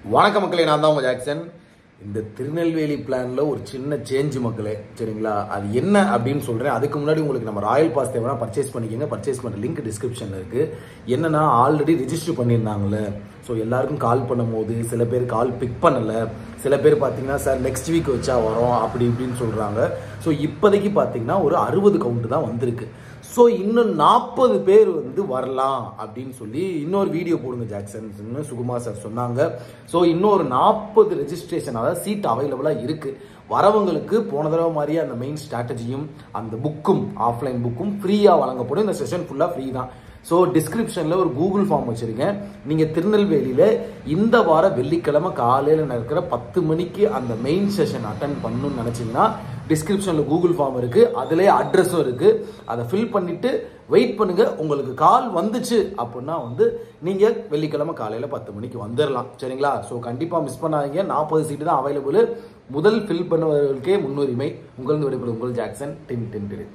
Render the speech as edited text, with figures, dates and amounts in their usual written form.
வணக்க மக்களே, நான் தான் உங்க ஜாக்சன். இந்த திருநெல்வேலி பிளான்ல ஒரு சின்ன சேஞ்ச் மக்களே, சரிங்களா? அது என்ன அப்படின்னு சொல்றேன். அதுக்கு முன்னாடி உங்களுக்கு நம்ம ராயல் பாஸ் தேவைன்னா பர்ச்சேஸ் பண்ணிக்கோங்க. பர்ச்சேஸ் பண்ணுற லிங்க் டிஸ்கிரிப்ஷன்ல இருக்கு. என்னன்னா, ஆல்ரெடி ரிஜிஸ்டர் பண்ணியிருந்தாங்கல்ல, ஸோ எல்லாருக்கும் கால் பண்ணும் போது சில பேர் கால் பிக் பண்ணல, சில பேர் பார்த்தீங்கன்னா சார் நெக்ஸ்ட் வீக் வச்சா வரோம் அப்படி இப்படின்னு சொல்றாங்க. ஸோ இப்போதைக்கு பார்த்தீங்கன்னா ஒரு 60 கவுண்ட் தான் வந்திருக்கு. ஸோ இன்னும் 40 பேர் வரலாம் அப்படின்னு சொல்லி இன்னொரு வீடியோ போடுங்க ஜாக்சன் சுகுமார் சார் சொன்னாங்க. ஸோ இன்னொரு 40 ரெஜிஸ்ட்ரேஷன், அதாவது சீட் அவைலபிளாக இருக்கு. வரவங்களுக்கு போன தடவை மாதிரியே அந்த மெயின் ஸ்ட்ராட்டஜியும் அந்த புக்கும் ஆஃப்லைன் புக்கும் ஃப்ரீயாக வழங்கப்படும். இந்த செஷன் ஃபுல்லாக ஃப்ரீ தான். ஸோ டிஸ்கிரிப்ஷனில் ஒரு கூகுள் ஃபார்ம் வச்சுருக்கேன். நீங்கள் திருநெல்வேலியில் இந்த வார வெள்ளிக்கிழமை காலையில் நடக்கிற 10 மணிக்கு அந்த மெயின் செஷன் அட்டன் பண்ணணும்னு நினச்சிங்கன்னா டிஸ்கிரிப்ஷனில் கூகுள் ஃபார்ம் இருக்குது, அதுலேயே அட்ரஸும் இருக்குது. அதை ஃபில் பண்ணிவிட்டு வெயிட் பண்ணுங்கள். உங்களுக்கு கால் வந்துச்சு அப்படின்னா நீங்கள் வெள்ளிக்கிழமை காலையில் 10 மணிக்கு வந்துடலாம், சரிங்களா? ஸோ கண்டிப்பாக மிஸ் பண்ணாதீங்க. 40 சீட்டு தான் அவைலபிள். முதல் ஃபில் பண்ணுவதற்கே முன்னுரிமை. உங்களுக்கு விடைபெறும் உங்கள் ஜாக்சன். டின் டின் டின்.